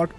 8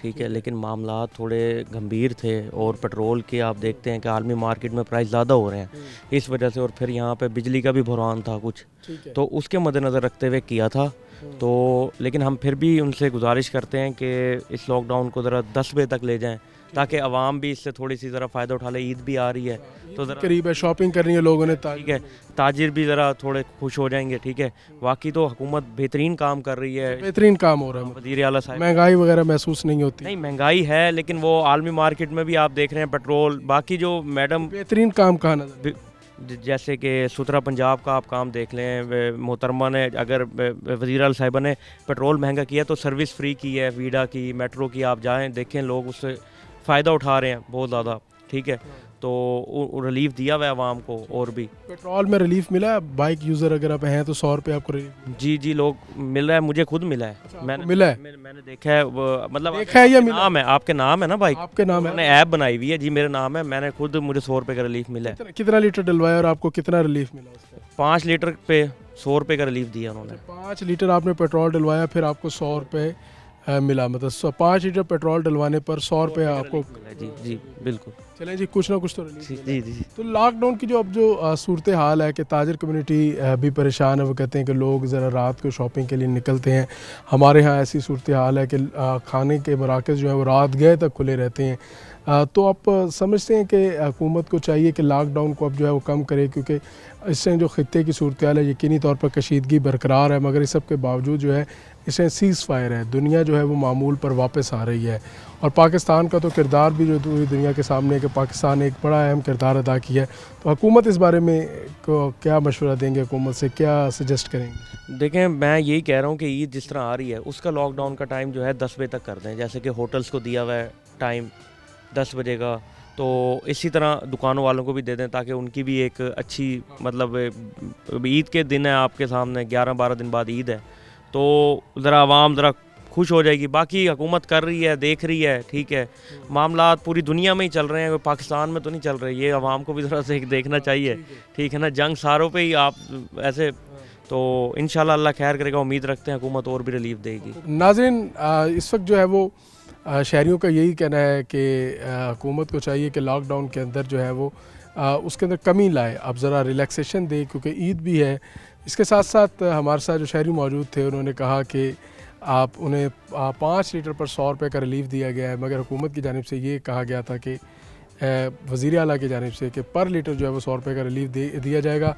ٹھیک ہے، لیکن معاملات تھوڑے گمبھیر تھے اور پیٹرول کے آپ دیکھتے ہیں کہ عالمی مارکیٹ میں پرائس زیادہ ہو رہے ہیں اس وجہ سے، اور پھر یہاں پہ بجلی کا بھی بحران تھا کچھ، تو اس کے مد نظر رکھتے ہوئے کیا تھا تو، لیکن ہم پھر بھی ان سے گزارش کرتے ہیں کہ اس لاک ڈاؤن کو ذرا 10 بجے تک لے جائیں تاکہ عوام بھی اس سے تھوڑی سی ذرا فائدہ اٹھا لے. عید بھی آ رہی ہے تو ذرا قریب ہے، شاپنگ کرنی ہے لوگوں نے. ٹھیک ہے، تاجر بھی ذرا تھوڑے خوش ہو جائیں گے. ٹھیک ہے، باقی تو حکومت بہترین کام کر رہی ہے، بہترین کام ہو رہا ہے. وزیر اعلیٰ صاحب. مہنگائی وغیرہ محسوس نہیں ہوتی؟ نہیں، مہنگائی ہے لیکن وہ عالمی مارکیٹ میں بھی آپ دیکھ رہے ہیں پیٹرول، باقی جو میڈم بہترین کام کہاں نظر؟ جیسے کہ ستھرا پنجاب کا آپ کام دیکھ لیں، محترمہ نے اگر وزیر اعلیٰ صاحبہ نے پیٹرول مہنگا کیا تو سروس فری کی ہے، ویڈا کی، میٹرو کی، آپ جائیں دیکھیں لوگ اس سے فائدہ اٹھا رہے ہیں بہت زیادہ. ٹھیک ہے، تو ریلیف دیا ہوا ہے عوام کو. اور بھی پیٹرول میں ریلیف ملا ہے؟ بائک یوزر اگر آپ ہیں تو 100 روپے آپ کو ریلیف؟ جی لوگ مل رہا ہے، مجھے خود ملا ہے. میں نے دیکھا ہے، مطلب دیکھا ہے یا ملا نام ہے آپ کے نام ہے نا بائک؟ آپ کے نام ہے؟ میں نے ایپ بنائی ہوئی ہے جی، میرا نام ہے، میں نے خود، مجھے 100 روپے کا ریلیف ملا ہے. کتنا لیٹر ڈلوایا اور آپ کو کتنا ریلیف ملا اس کا؟ 5 لیٹر پہ 100 روپے کا ریلیف دیا انہوں نے. 5 لیٹر آپ نے پیٹرول ڈلوایا پھر آپ کو 100 روپے ملا، مطلب 5 لیٹر پیٹرول ڈلوانے پر 100 روپے آپ کو. جی بالکل. چلیں جی، کچھ نہ کچھ تو ریلیف. جی. تو لاک ڈاؤن کی اب جو صورت حال ہے کہ تاجر کمیونٹی بھی پریشان ہے. وہ کہتے ہیں کہ لوگ ذرا رات کو شاپنگ کے لیے نکلتے ہیں. ہمارے ہاں ایسی صورت حال ہے کہ کھانے کے مراکز جو ہیں وہ رات گئے تک کھلے رہتے ہیں. تو آپ سمجھتے ہیں کہ حکومت کو چاہیے کہ لاک ڈاؤن کو اب جو ہے وہ کم کرے، کیونکہ اس سے جو خطے کی صورتحال ہے یقینی طور پر کشیدگی برقرار ہے، مگر اس سب کے باوجود جو ہے اس میں سیز فائر ہے، دنیا جو ہے وہ معمول پر واپس آ رہی ہے. اور پاکستان کا تو کردار بھی جو پوری دنیا کے سامنے ہے کہ پاکستان نے ایک بڑا اہم کردار ادا کیا ہے. تو حکومت اس بارے میں کیا مشورہ دیں گے، حکومت سے کیا سجیسٹ کریں گے؟ دیکھیں، میں یہی کہہ رہا ہوں کہ عید جس طرح آ رہی ہے اس کا لاک ڈاؤن کا ٹائم جو ہے 10 بجے تک کر دیں، جیسے کہ ہوٹلز کو دیا ہوا ہے ٹائم 10 بجے کا، تو اسی طرح دکانوں والوں کو بھی دے دیں تاکہ ان کی بھی ایک اچھی، مطلب عید کے دن ہے آپ کے سامنے، 11-12 دن بعد عید ہے، تو ذرا عوام ذرا خوش ہو جائے گی. باقی حکومت کر رہی ہے، دیکھ رہی ہے. ٹھیک ہے، معاملات پوری دنیا میں ہی چل رہے ہیں، پاکستان میں تو نہیں چل رہے، یہ عوام کو بھی ذرا سے دیکھنا چاہیے. ٹھیک ہے نا، جنگ ساروں پہ ہی آپ ایسے، تو انشاءاللہ اللہ خیر کرے گا. امید رکھتے ہیں حکومت اور بھی ریلیف دے گی. ناظرین، اس وقت جو ہے وہ شہریوں کا یہی کہنا ہے کہ حکومت کو چاہیے کہ لاک ڈاؤن کے اندر جو ہے وہ اس کے اندر کمی لائے، اب ذرا ریلیکسیشن دے، کیونکہ عید بھی ہے. اس کے ساتھ ساتھ ہمارے ساتھ جو شہری موجود تھے انہوں نے کہا کہ آپ انہیں 5 لیٹر پر 100 روپے کا ریلیف دیا گیا ہے، مگر حکومت کی جانب سے یہ کہا گیا تھا کہ وزیر اعلیٰ کی جانب سے کہ پر لیٹر جو ہے وہ 100 روپے کا ریلیف دیا جائے گا.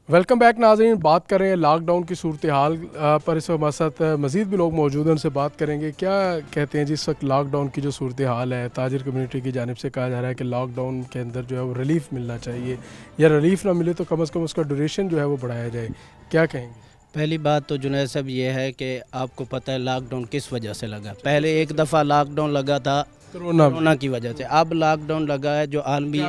ویلکم بیک ناظرین، بات کر رہے ہیں لاک ڈاؤن کی صورتحال پر. اس وقت ہمارے ساتھ مزید بھی لوگ موجود ہیں، ان سے بات کریں گے. کیا کہتے ہیں جی اس وقت لاک ڈاؤن کی جو صورتحال ہے؟ تاجر کمیونٹی کی جانب سے کہا جا رہا ہے کہ لاک ڈاؤن کے اندر جو ہے وہ ریلیف ملنا چاہیے، یا ریلیف نہ ملے تو کم از کم اس کا ڈیوریشن جو ہے وہ بڑھایا جائے. کیا کہیں گے؟ پہلی بات تو جنید صاحب یہ ہے کہ آپ کو پتہ ہے لاک ڈاؤن کس وجہ سے لگا. پہلے ایک دفعہ لاک ڈاؤن لگا تھا کرونا کی وجہ سے، اب لاک ڈاؤن لگا ہے جو عالمی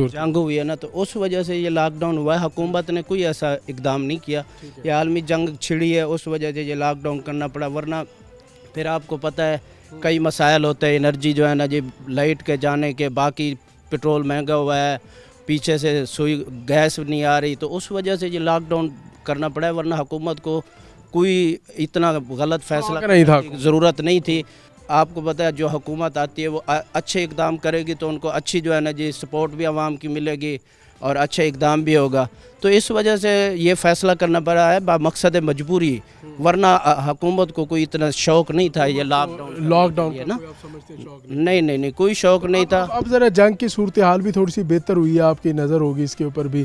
جنگ ہوئی ہے نا، تو اس وجہ سے یہ لاک ڈاؤن ہوا ہے. حکومت نے کوئی ایسا اقدام نہیں کیا، یہ عالمی جنگ چھڑی ہے اس وجہ سے یہ لاک ڈاؤن کرنا پڑا. ورنہ پھر آپ کو پتہ ہے کئی مسائل ہوتے ہیں، انرجی جو ہے نا جی، لائٹ کے جانے کے، باقی پیٹرول مہنگا ہوا ہے، پیچھے سے سوئی گیس نہیں آ رہی، تو اس وجہ سے یہ لاک ڈاؤن کرنا پڑا ہے. ورنہ حکومت کو کوئی اتنا غلط فیصلہ کرنے کی ضرورت نہیں تھی. آپ کو پتہ ہے جو حکومت آتی ہے وہ اچھے اقدام کرے گی تو ان کو اچھی جو ہے نا جی سپورٹ بھی عوام کی ملے گی اور اچھا اقدام بھی ہوگا. تو اس وجہ سے یہ فیصلہ کرنا پڑا ہے مقصد مجبوری، ورنہ حکومت کو کوئی اتنا شوق نہیں تھا یہ لاک ڈاؤن نا. نہیں کوئی شوق نہیں تھا. اب ذرا جنگ کی صورتحال بھی تھوڑی سی بہتر ہوئی ہے، آپ کی نظر ہوگی اس کے اوپر بھی،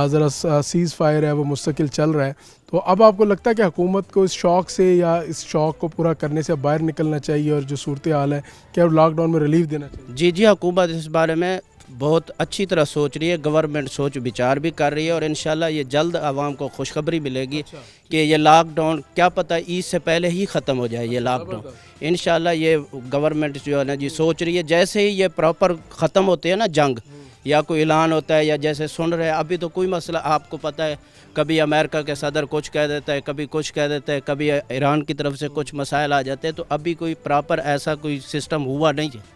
ذرا سیز فائر ہے وہ مستقل چل رہا ہے. تو اب آپ کو لگتا ہے کہ حکومت کو اس شوق سے یا اس شوق کو پورا کرنے سے باہر نکلنا چاہیے، اور جو صورتحال ہے کیا لاک ڈاؤن میں ریلیف دینا چاہیے؟ جی حکومت اس بارے میں بہت اچھی طرح سوچ رہی ہے، گورنمنٹ سوچ بچار بھی کر رہی ہے، اور انشاءاللہ یہ جلد عوام کو خوشخبری ملے گی کہ یہ لاک ڈاؤن کیا پتہ عید سے پہلے ہی ختم ہو جائے. یہ لاک ڈاؤن انشاءاللہ یہ گورنمنٹ جو ہے نا جی سوچ رہی ہے. جیسے ہی یہ پراپر ختم ہوتے ہیں نا جنگ، یا کوئی اعلان ہوتا ہے، یا جیسے سن رہے ہیں ابھی تو کوئی مسئلہ، آپ کو پتہ ہے کبھی امریکہ کے صدر کچھ کہہ دیتا ہے، کبھی کچھ کہہ دیتا ہے، کبھی ایران کی طرف سے کچھ مسائل آ جاتے ہیں. تو ابھی کوئی پراپر ایسا کوئی سسٹم ہوا نہیں ہے.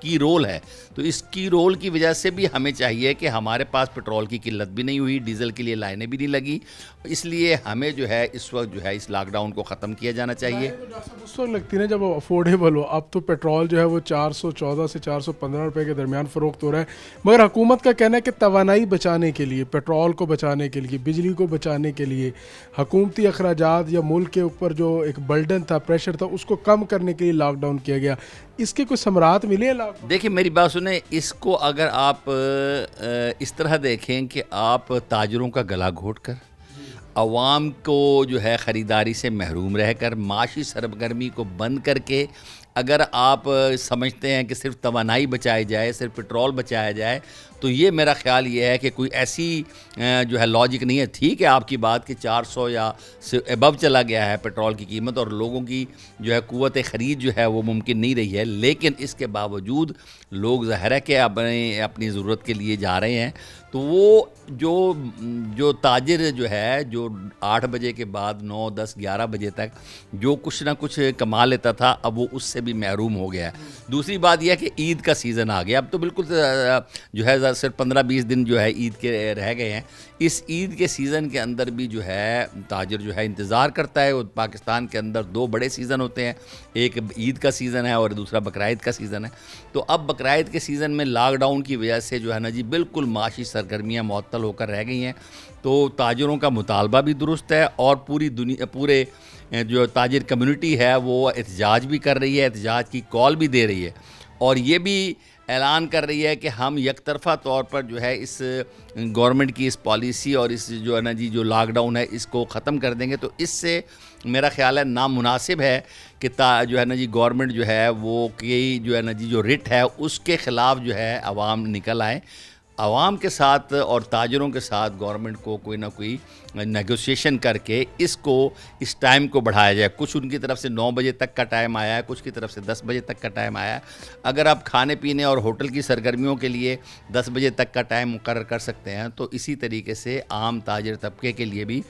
کی رول ہے. تو اس کی رول کی وجہ سے بھی ہمیں چاہیے کہ ہمارے پاس پٹرول کی قلت بھی نہیں ہوئی, ڈیزل کے لیے لائنیں بھی نہیں لگی. اس لیے ہمیں جو ہے اس وقت جو ہے اس لاک ڈاؤن کو ختم کیا جانا چاہیے. اس وقت لگتی ہے جب افورڈیبل ہو. اب تو پیٹرول جو ہے وہ 414 سے 415 روپے کے درمیان فروخت ہو رہا ہے, مگر حکومت کا کہنا ہے کہ توانائی بچانے کے لیے, پیٹرول کو بچانے کے لیے, بجلی کو بچانے کے لیے, حکومتی اخراجات یا ملک کے اوپر جو ایک برڈن تھا, پریشر تھا, اس کو کم کرنے کے لیے لاک ڈاؤن کیا گیا. اس کے کچھ ثمرات ملے ہیں لاک ڈاؤن؟ دیکھیں میری بات سنیں, اس کو اگر آپ اس طرح دیکھیں کہ آپ تاجروں کا گلا گھوٹ کر, عوام کو جو ہے خریداری سے محروم رہ کر, معاشی سرگرمی کو بند کر کے اگر آپ سمجھتے ہیں کہ صرف توانائی بچائی جائے, صرف پٹرول بچایا جائے, تو یہ میرا خیال یہ ہے کہ کوئی ایسی جو ہے لاجک نہیں ہے. ٹھیک ہے آپ کی بات کہ 400 یا سے ابو چلا گیا ہے پٹرول کی قیمت اور لوگوں کی جو ہے قوت خرید جو ہے وہ ممکن نہیں رہی ہے, لیکن اس کے باوجود لوگ ظاہر ہے کہ اپنی ضرورت کے لیے جا رہے ہیں. تو وہ جو تاجر جو ہے جو 8 بجے کے بعد 9, 10, 11 بجے تک جو کچھ نہ کچھ کما لیتا تھا, اب وہ اس سے بھی محروم ہو گیا ہے. دوسری بات یہ ہے کہ عید کا سیزن آ گیا, اب تو بالکل جو ہے صرف 15-20 دن جو ہے عید کے رہ گئے ہیں. اس عید کے سیزن کے اندر بھی جو ہے تاجر جو ہے انتظار کرتا ہے. پاکستان کے اندر 2 بڑے سیزن ہوتے ہیں, ایک عید کا سیزن ہے اور دوسرا بقرعید کا سیزن ہے. تو اب بقرعید کے سیزن میں لاک ڈاؤن کی وجہ سے جو ہے نا جی بالکل معاشی سرگرمیاں معطل ہو کر رہ گئی ہیں. تو تاجروں کا مطالبہ بھی درست ہے اور پورے جو تاجر کمیونٹی ہے وہ احتجاج بھی کر رہی ہے, احتجاج کی کال بھی دے رہی ہے, اور یہ بھی اعلان کر رہی ہے کہ ہم یک طرفہ طور پر جو ہے اس گورنمنٹ کی اس پالیسی اور اس جو ہے نا جی جو لاک ڈاؤن ہے اس کو ختم کر دیں گے. تو اس سے میرا خیال ہے نامناسب ہے کہ جو ہے نا جی گورنمنٹ جو ہے وہ کہ جو ہے نا جی جو رٹ ہے اس کے خلاف جو ہے عوام نکل آئیں. عوام کے ساتھ اور تاجروں کے ساتھ گورنمنٹ کو کوئی نہ کوئی نیگوسیشن کر کے اس ٹائم کو بڑھایا جائے. کچھ ان کی طرف سے 9 بجے تک کا ٹائم آیا ہے, کچھ کی طرف سے 10 بجے تک کا ٹائم آیا ہے. اگر آپ کھانے پینے اور ہوٹل کی سرگرمیوں کے لیے 10 بجے تک کا ٹائم مقرر کر سکتے ہیں, تو اسی طریقے سے عام تاجر طبقے کے لیے بھی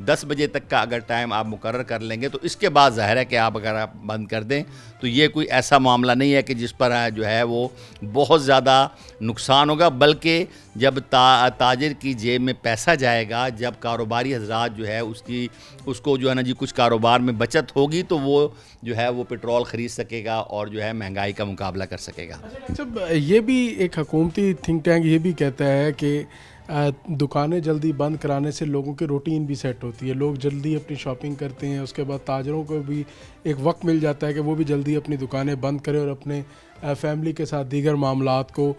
10 بجے تک کا اگر ٹائم آپ مقرر کر لیں گے, تو اس کے بعد ظاہر ہے کہ اگر آپ بند کر دیں تو یہ کوئی ایسا معاملہ نہیں ہے کہ جس پر جو ہے وہ بہت زیادہ نقصان ہوگا. بلکہ جب تاجر کی جیب میں پیسہ جائے گا, جب کاروباری حضرات جو ہے اس کو جو ہے نا جی کچھ کاروبار میں بچت ہوگی, تو وہ جو ہے وہ پٹرول خرید سکے گا اور جو ہے مہنگائی کا مقابلہ کر سکے گا. یہ بھی ایک حکومتی تھنک ٹینک یہ بھی کہتا ہے کہ دکانیں جلدی بند کرانے سے لوگوں کی روٹین بھی سیٹ ہوتی ہے, لوگ جلدی اپنی شاپنگ کرتے ہیں, اس کے بعد تاجروں کو بھی ایک وقت مل جاتا ہے کہ وہ بھی جلدی اپنی دکانیں بند کریں اور اپنے فیملی کے ساتھ دیگر معاملات کو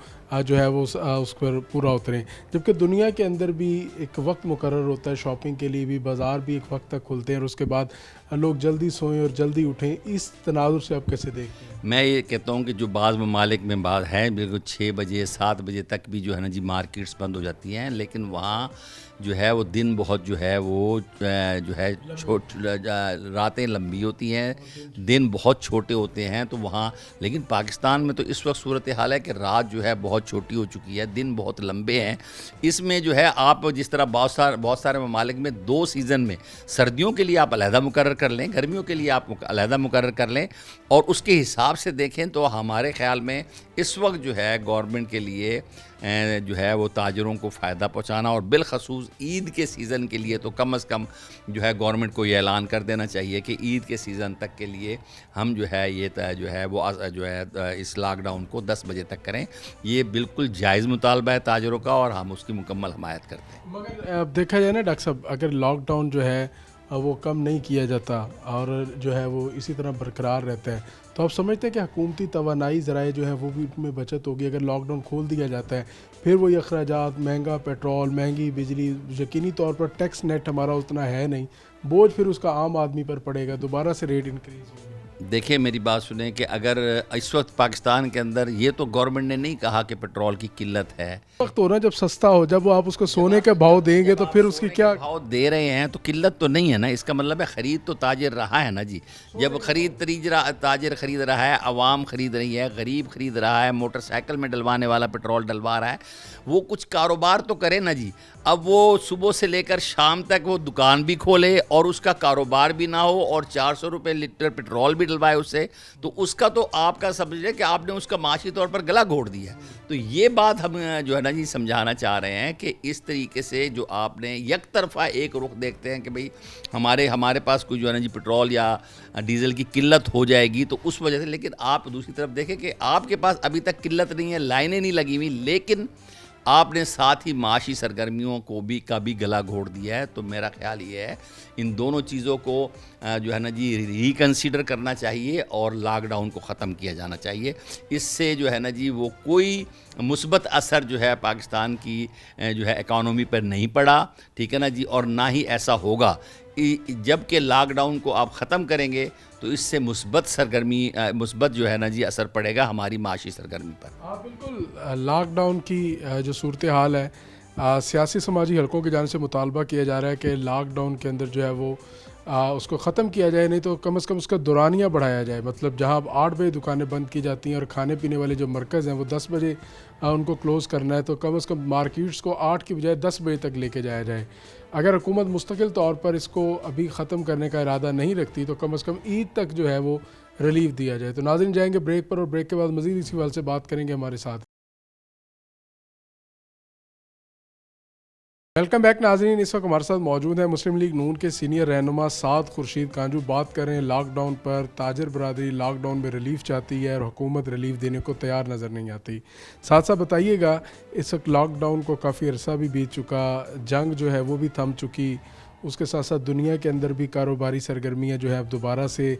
جو ہے وہ اس پر پورا اتریں. جبکہ دنیا کے اندر بھی ایک وقت مقرر ہوتا ہے شاپنگ کے لیے بھی, بازار بھی ایک وقت تک کھلتے ہیں اور اس کے بعد لوگ جلدی سوئیں اور جلدی اٹھیں. اس تناظر سے آپ کیسے دیکھتے ہیں؟ میں یہ کہتا ہوں کہ جو بعض ممالک میں بعض ہیں بالکل 6 بجے 7 بجے تک بھی جو ہے نا جی مارکیٹس بند ہو جاتی ہیں, لیکن وہاں جو ہے وہ دن بہت جو ہے وہ جو ہے راتیں لمبی ہوتی ہیں, دن بہت چھوٹے ہوتے ہیں. تو وہاں لیکن پاکستان میں تو اس وقت صورتحال ہے کہ رات جو ہے بہت چھوٹی ہو چکی ہے, دن بہت لمبے ہیں. اس میں جو ہے آپ جس طرح بہت سارے ممالک میں 2 سیزن میں سردیوں کے لیے آپ علیحدہ مقرر کر لیں, گرمیوں کے لیے آپ علیحدہ مقرر کر لیں, اور اس کے حساب سے دیکھیں تو ہمارے خیال میں اس وقت جو ہے گورنمنٹ کے لیے جو ہے وہ تاجروں کو فائدہ پہنچانا, اور بالخصوص عید کے سیزن کے لیے تو کم از کم جو ہے گورنمنٹ کو یہ اعلان کر دینا چاہیے کہ عید کے سیزن تک کے لیے ہم جو ہے یہ جو ہے وہ جو ہے اس لاک ڈاؤن کو 10 بجے تک کریں. یہ بالکل جائز مطالبہ ہے تاجروں کا اور ہم اس کی مکمل حمایت کرتے ہیں. مگر اب دیکھا جائے نا ڈاکٹر صاحب, اگر لاک ڈاؤن جو ہے وہ کم نہیں کیا جاتا اور جو ہے وہ اسی طرح برقرار رہتا ہے, تو آپ سمجھتے ہیں کہ حکومتی توانائی ذرائع جو ہے وہ بھی میں بچت ہوگی؟ اگر لاک ڈاؤن کھول دیا جاتا ہے پھر وہی اخراجات, مہنگا پیٹرول, مہنگی بجلی, یقینی طور پر ٹیکس نیٹ ہمارا اتنا ہے نہیں, بوجھ پھر اس کا عام آدمی پر پڑے گا, دوبارہ سے ریٹ انکریز ہوگا. دیکھیں میری بات سنیں کہ اگر اس وقت پاکستان کے اندر یہ تو گورنمنٹ نے نہیں کہا کہ پٹرول کی قلت ہے, وقت ہو رہا جب سستا ہو, جب وہ آپ اس کو سونے کے بھاؤ دیں گے تو پھر اس کی کیا بھاؤ دے رہے ہیں تو قلت تو نہیں ہے نا. اس کا مطلب ہے خرید تو تاجر رہا ہے نا جی. جب تاجر خرید رہا ہے, عوام خرید رہی ہے, غریب خرید رہا ہے, موٹر سائیکل میں ڈلوانے والا پٹرول ڈلوا رہا ہے, وہ کچھ کاروبار تو کرے نا جی. اب وہ صبح سے لے کر شام تک وہ دکان بھی کھولے اور اس کا کاروبار بھی نہ ہو اور 400 روپے لیٹر پٹرول بھی بھی ڈلوائے اس سے, تو اس کا تو آپ کا سمجھے کہ آپ نے اس کا معاشی طور پر گلا گھونٹ دیا ہے. تو یہ بات ہم جو ہے نا جی سمجھانا چاہ رہے ہیں کہ اس طریقے سے جو آپ نے یک طرفہ ایک رخ دیکھتے ہیں کہ بھئی ہمارے پاس کوئی جو ہے نا جی پیٹرول یا ڈیزل کی قلت ہو جائے گی تو اس وجہ سے, لیکن آپ دوسری طرف دیکھیں کہ آپ کے پاس ابھی تک قلت نہیں ہے, لائنیں نہیں لگی ہوئی, لیکن آپ نے ساتھ ہی معاشی سرگرمیوں کو بھی گلا گھونٹ دیا ہے. تو میرا خیال یہ ہے ان دونوں چیزوں کو جو ہے نا جی ریکنسیڈر کرنا چاہیے اور لاک ڈاؤن کو ختم کیا جانا چاہیے. اس سے جو ہے نا جی وہ کوئی مثبت اثر جو ہے پاکستان کی جو ہے اکانومی پر نہیں پڑا, ٹھیک ہے نا جی, اور نہ ہی ایسا ہوگا. جب کہ لاک ڈاؤن کو آپ ختم کریں گے تو اس سے مثبت جو ہے نا جی اثر پڑے گا ہماری معاشی سرگرمی پر. ہاں بالکل, لاک ڈاؤن کی جو صورتحال ہے, سیاسی سماجی حلقوں کی جانب سے مطالبہ کیا جا رہا ہے کہ لاک ڈاؤن کے اندر جو ہے وہ اس کو ختم کیا جائے, نہیں تو کم از کم اس کا دورانیہ بڑھایا جائے. مطلب جہاں اب 8 بجے دکانیں بند کی جاتی ہیں اور کھانے پینے والے جو مرکز ہیں وہ 10 بجے ان کو کلوز کرنا ہے, تو کم از کم مارکیٹس کو 8 کی بجائے 10 بجے تک لے کے جایا جائے. اگر حکومت مستقل طور پر اس کو ابھی ختم کرنے کا ارادہ نہیں رکھتی تو کم از کم عید تک جو ہے وہ ریلیف دیا جائے. تو ناظرین جائیں گے بریک پر, اور بریک کے بعد مزید اسی حوالے سے بات کریں گے ہمارے ساتھ. ویلکم بیک ناظرین, اس وقت ہمارے ساتھ موجود ہیں مسلم لیگ نون کے سینئر رہنما سعد خورشید کانجو. بات کر رہے ہیں لاک ڈاؤن پر. تاجر برادری لاک ڈاؤن میں ریلیف چاہتی ہے اور حکومت ریلیف دینے کو تیار نظر نہیں آتی. ساتھ ساتھ بتائیے گا, اس وقت لاک ڈاؤن کو کافی عرصہ بھی بیت چکا, جنگ جو ہے وہ بھی تھم چکی, اس کے ساتھ ساتھ دنیا کے اندر بھی کاروباری سرگرمیاں جو ہے اب دوبارہ سے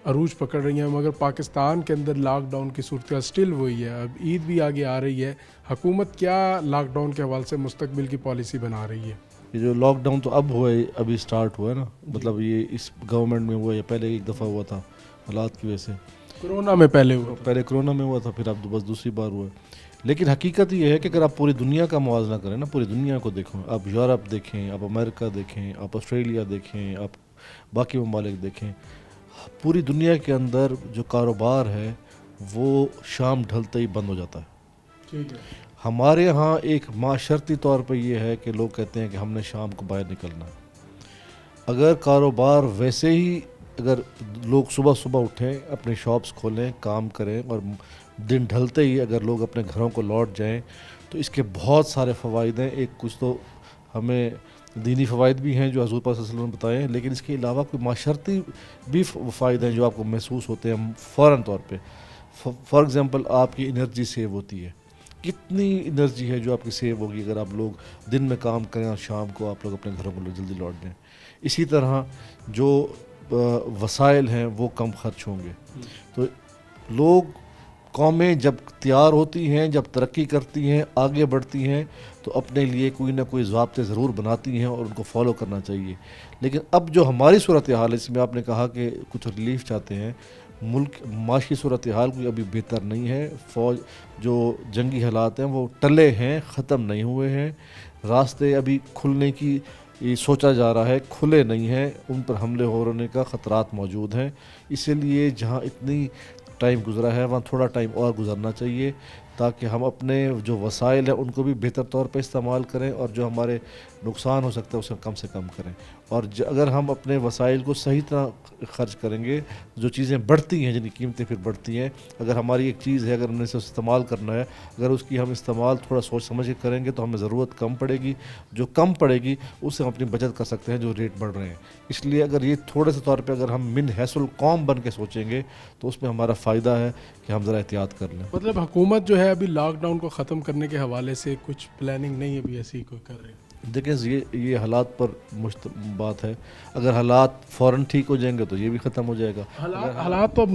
عروج پکڑ رہی ہیں, مگر پاکستان کے اندر لاک ڈاؤن کی صورتحال سٹل وہی ہے. اب عید بھی آگے آ رہی ہے, حکومت کیا لاک ڈاؤن کے حوالے سے مستقبل کی پالیسی بنا رہی ہے؟ یہ جو لاک ڈاؤن تو اب ہوا ہے, ابھی سٹارٹ ہوا ہے نا, مطلب یہ اس گورنمنٹ میں ہوا ہے, پہلے ایک دفعہ ہوا تھا حالات کی وجہ سے, کرونا میں پہلے ہوا, پہلے کرونا میں ہوا تھا, پھر اب بس دوسری بار ہوا ہے. لیکن حقیقت یہ ہے کہ اگر آپ پوری دنیا کا موازنہ کریں نا, پوری دنیا کو دیکھیں, آپ یورپ دیکھیں, آپ امریکہ دیکھیں, آپ آسٹریلیا دیکھیں, آپ باقی ممالک دیکھیں, پوری دنیا کے اندر جو کاروبار ہے وہ شام ڈھلتے ہی بند ہو جاتا ہے. ٹھیک ہے. ہمارے ہاں ایک معاشرتی طور پہ یہ ہے کہ لوگ کہتے ہیں کہ ہم نے شام کو باہر نکلنا ہے. اگر کاروبار ویسے ہی, اگر لوگ صبح صبح اٹھیں, اپنے شاپس کھولیں, کام کریں, اور دن ڈھلتے ہی اگر لوگ اپنے گھروں کو لوٹ جائیں, تو اس کے بہت سارے فوائد ہیں. ایک کچھ تو ہمیں دینی فوائد بھی ہیں جو حضور پاک صلی اللہ علیہ وسلم نے بتائے ہیں, لیکن اس کے علاوہ کوئی معاشرتی بھی فائدے ہیں جو آپ کو محسوس ہوتے ہیں فوراً طور پہ. فار ایگزامپل, آپ کی انرجی سیو ہوتی ہے. کتنی انرجی ہے جو آپ کی سیو ہوگی اگر آپ لوگ دن میں کام کریں اور شام کو آپ لوگ اپنے گھروں کو جلدی لوٹ جائیں. اسی طرح جو وسائل ہیں وہ کم خرچ ہوں گے. تو لوگ, قومیں جب تیار ہوتی ہیں, جب ترقی کرتی ہیں, آگے بڑھتی ہیں, تو اپنے لیے کوئی نہ کوئی ضابطے ضرور بناتی ہیں اور ان کو فالو کرنا چاہیے. لیکن اب جو ہماری صورتحال ہے, اس میں آپ نے کہا کہ کچھ ریلیف چاہتے ہیں, ملک معاشی صورتحال کوئی ابھی بہتر نہیں ہے. فوج جو جنگی حالات ہیں وہ ٹلے ہیں, ختم نہیں ہوئے ہیں. راستے ابھی کھلنے کی سوچا جا رہا ہے, کھلے نہیں ہیں, ان پر حملے ہونے کا خطرات موجود ہیں. اسی لیے جہاں اتنی ٹائم گزرا ہے وہاں تھوڑا ٹائم اور گزرنا چاہیے, تاکہ ہم اپنے جو وسائل ہیں ان کو بھی بہتر طور پہ استعمال کریں, اور جو ہمارے نقصان ہو سکتا ہے اسے کم سے کم کریں. اور اگر ہم اپنے وسائل کو صحیح طرح خرچ کریں گے, جو چیزیں بڑھتی ہیں, جن کی قیمتیں پھر بڑھتی ہیں, اگر ہماری ایک چیز ہے, اگر ہم نے اسے استعمال کرنا ہے, اگر اس کی ہم استعمال تھوڑا سوچ سمجھ کے کریں گے تو ہمیں ضرورت کم پڑے گی. جو کم پڑے گی اس سے ہم اپنی بچت کر سکتے ہیں جو ریٹ بڑھ رہے ہیں. اس لیے اگر یہ تھوڑے سے طور پہ اگر ہم من حیث القوم بن کے سوچیں گے تو اس میں ہمارا فائدہ ہے کہ ہم ذرا احتیاط کر لیں. مطلب حکومت جو ہے ابھی لاک ڈاؤن کو ختم کرنے کے حوالے سے کچھ پلاننگ نہیں ابھی ایسی کوئی کر رہی؟ دیکھیں, یہ حالات پر بات ہے. اگر حالات فوراً ٹھیک ہو جائیں گے تو یہ بھی ختم ہو جائے گا. حالات تو اب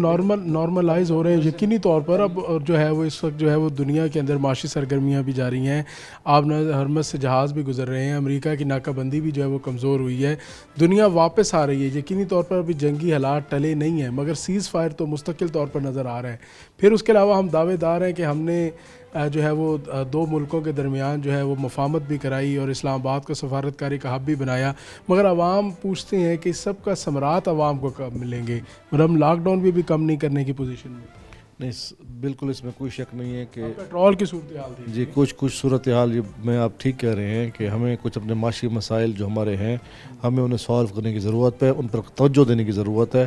نارملائز ہو رہے ہیں یقینی طور پر. اب جو ہے وہ اس وقت جو ہے وہ دنیا کے اندر معاشی سرگرمیاں بھی جاری ہیں. آپ حرمت سے جہاز بھی گزر رہے ہیں, امریکہ کی ناکہ بندی بھی جو ہے وہ کمزور ہوئی ہے, دنیا واپس آ رہی ہے. یقینی طور پر ابھی جنگی حالات ٹلے نہیں ہیں, مگر سیز فائر تو مستقل طور پر نظر آ رہا ہے. پھر اس کے علاوہ ہم دعوے دار ہیں کہ ہم نے جو ہے وہ 2 ملکوں کے درمیان جو ہے وہ مفاہمت بھی کرائی اور اسلام آباد کو سفارتکاری کا ہب بھی بنایا, مگر عوام پوچھتے ہیں کہ اس سب کا ثمرات عوام کو کب ملیں گے. اور ہم لاک ڈاؤن بھی کم نہیں کرنے کی پوزیشن میں نہیں, بالکل اس میں کوئی شک نہیں ہے کہ پیٹرول کی صورتحال تھی جی کچھ صورتحال میں آپ ٹھیک کہہ رہے ہیں کہ ہمیں کچھ اپنے معاشی مسائل جو ہمارے ہیں ہمیں انہیں سالو کرنے کی ضرورت ہے, ان پر توجہ دینے کی ضرورت ہے.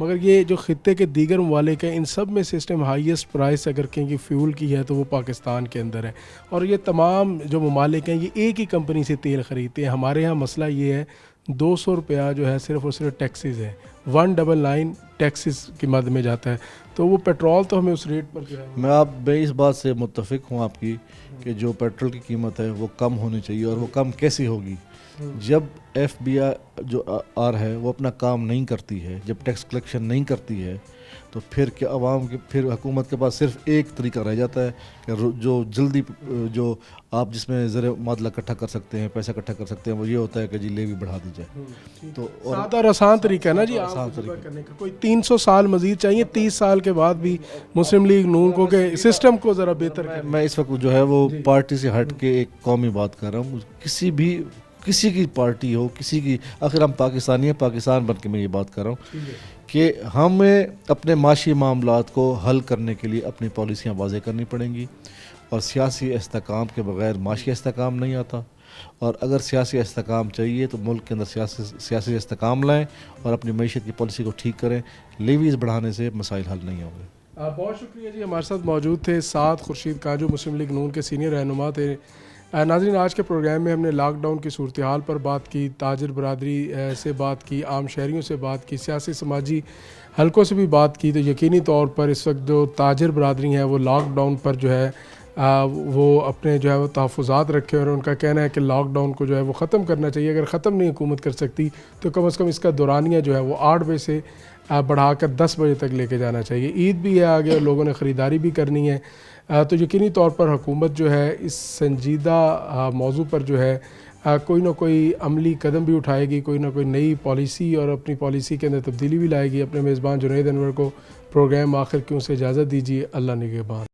مگر یہ جو خطے کے دیگر ممالک ہیں ان سب میں سے اس ٹائم ہائیسٹ پرائس اگر کہیں کہ فیول کی ہے تو وہ پاکستان کے اندر ہے، اور یہ تمام جو ممالک ہیں یہ ایک ہی کمپنی سے تیل خریدتے ہیں. ہمارے یہاں مسئلہ یہ ہے 200 روپیہ جو ہے صرف اور صرف ٹیکسیز ہے، 199 ٹیکسیز کی مد میں جاتا ہے، تو وہ پیٹرول تو ہمیں اس ریٹ پر جو ہے میں اس بات سے متفق ہوں آپ کی کہ جو پیٹرول کی قیمت ہے وہ کم ہونی چاہیے، اور وہ کم کیسی ہوگی؟ جب ایف بی آئی جو آر ہے وہ اپنا کام نہیں کرتی ہے، جب ٹیکس کلیکشن نہیں کرتی ہے، تو پھر کیا عوام کے پھر حکومت کے پاس صرف ایک طریقہ رہ جاتا ہے کہ جو جلدی جو آپ جس میں زر معادلہ اکٹھا کر سکتے ہیں، پیسہ اکٹھا کر سکتے ہیں، وہ یہ ہوتا ہے کہ جی لیوی بڑھا دی جائے. تو سادہ اور آسان طریقہ ہے نا جی آسان طریقہ کرنے کا. کوئی 300 سال مزید چاہیے، 30 سال کے بعد بھی مسلم لیگ نون کو کہ سسٹم کو ذرا بہتر کریں. میں اس وقت جو ہے وہ پارٹی سے ہٹ کے ایک قومی بات کر رہا ہوں. کسی کی پارٹی ہو، کسی کی، آخر ہم پاکستانی ہیں، پاکستان بن کے میں یہ بات کر رہا ہوں کہ ہمیں اپنے معاشی معاملات کو حل کرنے کے لیے اپنی پالیسیاں واضح کرنی پڑیں گی، اور سیاسی استحکام کے بغیر معاشی استحکام نہیں آتا. اور اگر سیاسی استحکام چاہیے تو ملک کے اندر سیاسی استحکام لائیں اور اپنی معیشت کی پالیسی کو ٹھیک کریں. لیویز بڑھانے سے مسائل حل نہیں ہوں گے. بہت شکریہ جی، ہمارے ساتھ موجود تھے سعد خورشید کانجو، مسلم لیگ نون کے سینئر رہنما تھے. ناظرین، آج کے پروگرام میں ہم نے لاک ڈاؤن کی صورتحال پر بات کی، تاجر برادری سے بات کی، عام شہریوں سے بات کی، سیاسی سماجی حلقوں سے بھی بات کی. تو یقینی طور پر اس وقت جو تاجر برادری ہیں وہ لاک ڈاؤن پر جو ہے وہ اپنے جو ہے وہ تحفظات رکھے، اور ان کا کہنا ہے کہ لاک ڈاؤن کو جو ہے وہ ختم کرنا چاہیے. اگر ختم نہیں حکومت کر سکتی تو کم از کم اس کا دورانیہ جو ہے وہ 8 بجے سے بڑھا کر 10 بجے تک لے کے جانا چاہیے. عید بھی ہے آگے اور لوگوں نے خریداری بھی کرنی ہے، تو یقینی طور پر حکومت جو ہے اس سنجیدہ موضوع پر جو ہے کوئی نہ کوئی عملی قدم بھی اٹھائے گی، کوئی نہ کوئی نئی پالیسی اور اپنی پالیسی کے اندر تبدیلی بھی لائے گی. اپنے میزبان جنید انور کو پروگرام آخر کیوں سے اجازت دیجیے. اللہ نگہبان.